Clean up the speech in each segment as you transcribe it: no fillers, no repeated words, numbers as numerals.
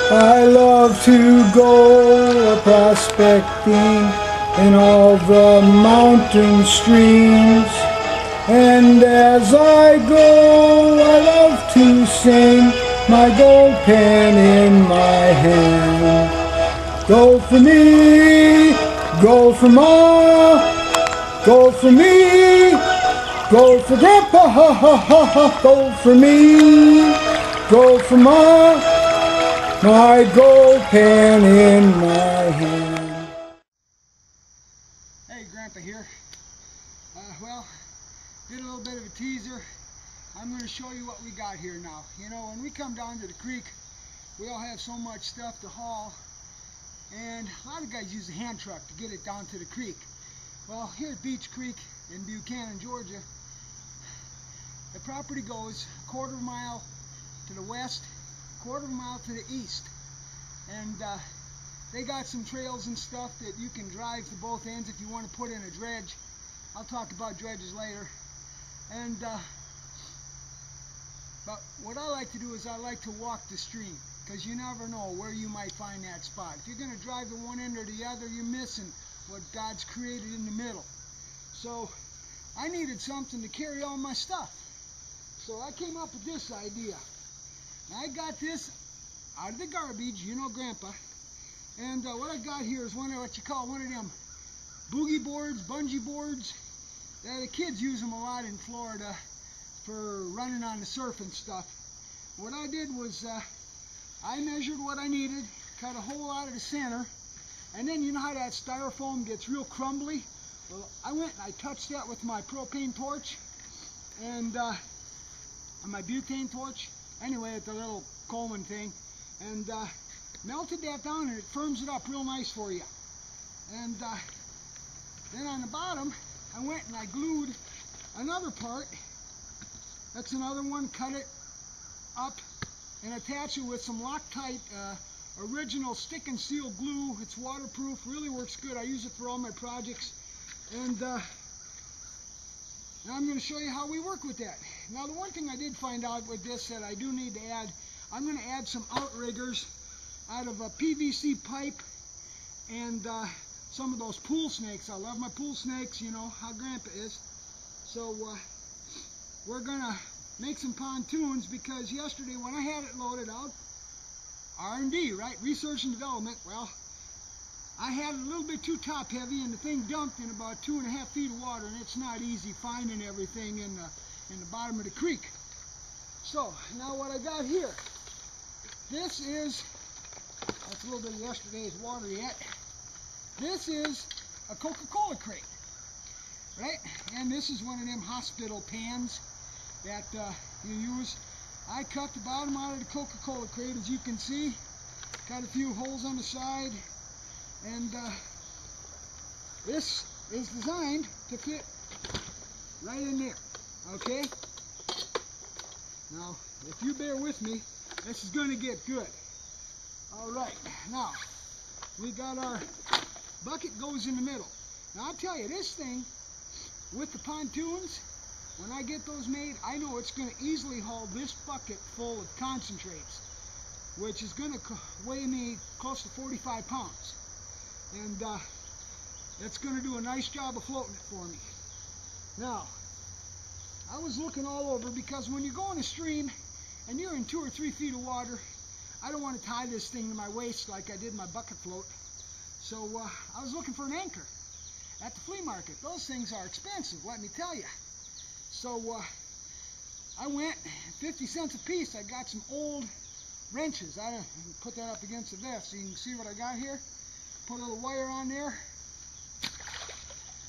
I love to go prospecting in all the mountain streams, and as I go I love to sing, my gold pen in my hand. Go for me, go for Ma, go for me, go for Grandpa, ha ha ha ha. Go for me, go for Ma, my gold pen in my hand. Hey, Grandpa here. Well, did a little bit of a teaser. I'm going to show you what we got here now. You know, when we come down to the creek, we all have so much stuff to haul, and a lot of guys use a hand truck to get it down to the creek. Well, here at Beach Creek in Buchanan, Georgia, the property goes a quarter of a mile to the west, quarter of a mile to the east, and they got some trails and stuff that you can drive to both ends if you want to put in a dredge. I'll talk about dredges later. And but what I like to do is I like to walk the stream, because you never know where you might find that spot. If you're going to drive to one end or the other, you're missing what God's created in the middle. So I needed something to carry all my stuff. So I came up with this idea. I got this out of the garbage, you know, Grandpa. And what I got here is one of what you call one of them boogie boards, bungee boards. The kids use them a lot in Florida for running on the surf and stuff. What I did was I measured what I needed, cut a hole out of the center, and then you know how that styrofoam gets real crumbly? Well, I went and I touched that with my propane torch and my butane torch, anyway, at the little Coleman thing, and melted that down, and it firms it up real nice for you. And then on the bottom, I went and I glued another part. That's another one, cut it up and attach it with some Loctite original stick and seal glue. It's waterproof, really works good. I use it for all my projects. And now I'm going to show you how we work with that. Now the one thing I did find out with this that I do need to add, I'm going to add some outriggers out of a PVC pipe and some of those pool snakes. I love my pool snakes, you know how Grandpa is. So we're going to make some pontoons, because yesterday when I had it loaded out, R&D, right? Research and development. Well, I had it a little bit too top heavy, and the thing dumped in about 2.5 feet of water, and it's not easy finding everything in the bottom of the creek. So now what I got here, this is, that's a little bit of yesterday's water yet. This is a Coca-Cola crate, right? And this is one of them hospital pans that you use. I cut the bottom out of the Coca-Cola crate, as you can see. Got a few holes on the side, and this is designed to fit right in there, okay? Now, if you bear with me, this is going to get good. All right, now, we got our bucket goes in the middle. Now, I'll tell you, this thing, with the pontoons, when I get those made, I know it's going to easily haul this bucket full of concentrates, which is going to weigh me close to 45 pounds. And it's going to do a nice job of floating it for me. Now, I was looking all over, because when you go in a stream and you're in 2 or 3 feet of water, I don't want to tie this thing to my waist like I did my bucket float. So I was looking for an anchor at the flea market. Those things are expensive, let me tell you. So I went, 50 cents a piece. I got some old wrenches. I put that up against the vest so you can see what I got here. Put a little wire on there.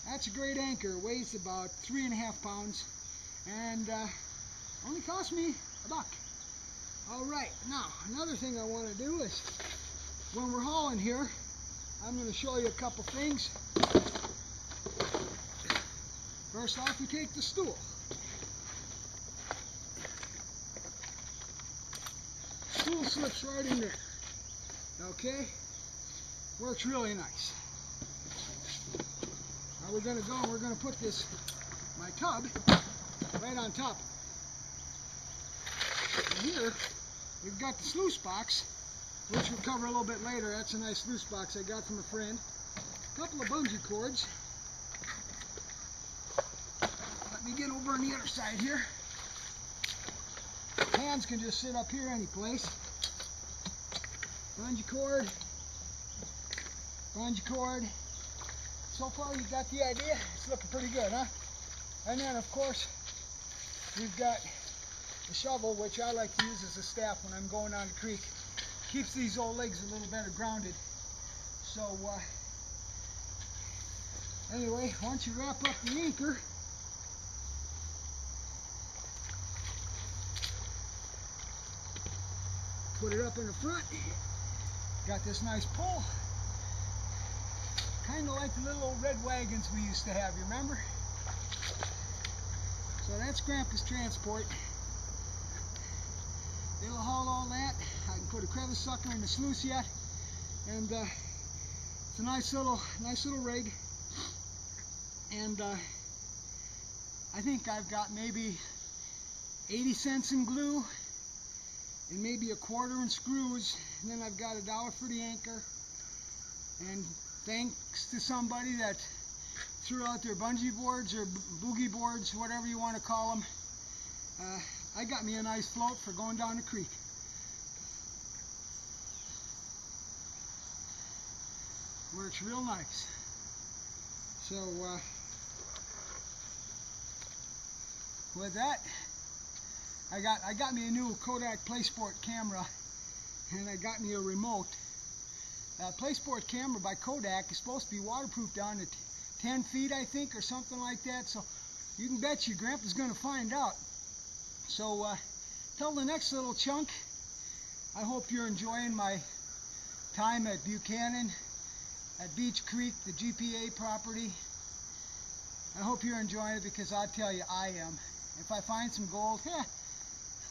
That's a great anchor. It weighs about 3.5 pounds, and only cost me $1. All right, now another thing I want to do is, when we're hauling here, I'm going to show you a couple things. First off, we take the stool. Stool slips right in there. Okay? Works really nice. Now we're going to go and we're going to put this, my tub, right on top. And here, we've got the sluice box which we'll cover a little bit later. That's a nice loose box I got from a friend. A couple of bungee cords. Let me get over on the other side here. Hands can just sit up here any place. Bungee cord. Bungee cord. So far you got the idea. It's looking pretty good, huh? And then of course we've got the shovel, which I like to use as a staff when I'm going down the creek. Keeps these old legs a little better grounded. So anyway, once you wrap up the anchor, put it up in the front. Got this nice pole. Kind of like the little old red wagons we used to have, you remember? So that's Grandpa's transport. It'll haul all that. I can put a crevice sucker in the sluice yet. And it's a nice little rig. And I think I've got maybe 80 cents in glue and maybe a quarter in screws, and then I've got $1 for the anchor. And thanks to somebody that threw out their bungee boards or boogie boards, whatever you want to call them, I got me a nice float for going down the creek. Works real nice. So with that, I got me a new Kodak PlaySport camera, and I got me a remote. PlaySport camera by Kodak is supposed to be waterproof down to 10 feet, I think, or something like that. So you can bet your Grandpa's going to find out. So till the next little chunk, I hope you're enjoying my time at Buchanan, at Beach Creek, the GPA property. I hope you're enjoying it, because I tell you, I am. If I find some gold,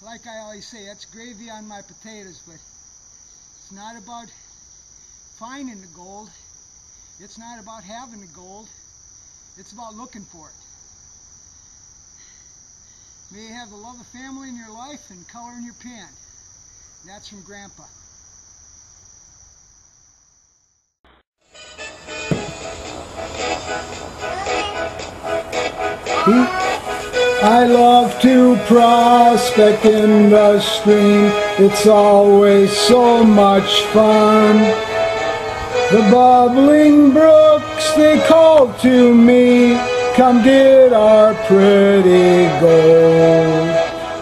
like I always say, that's gravy on my potatoes. But it's not about finding the gold. It's not about having the gold. It's about looking for it. May you have the love of family in your life and color in your pen. That's from Grandpa. I love to prospect in the stream. It's always so much fun. The bubbling brooks, they call to me, come get our pretty gold.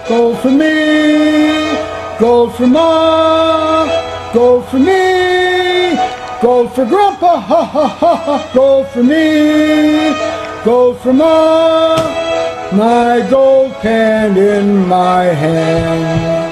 Gold for me, gold for Ma, gold for me, gold for Grandpa, ha ha ha ha, gold for me, gold for Ma, my gold pen in my hand.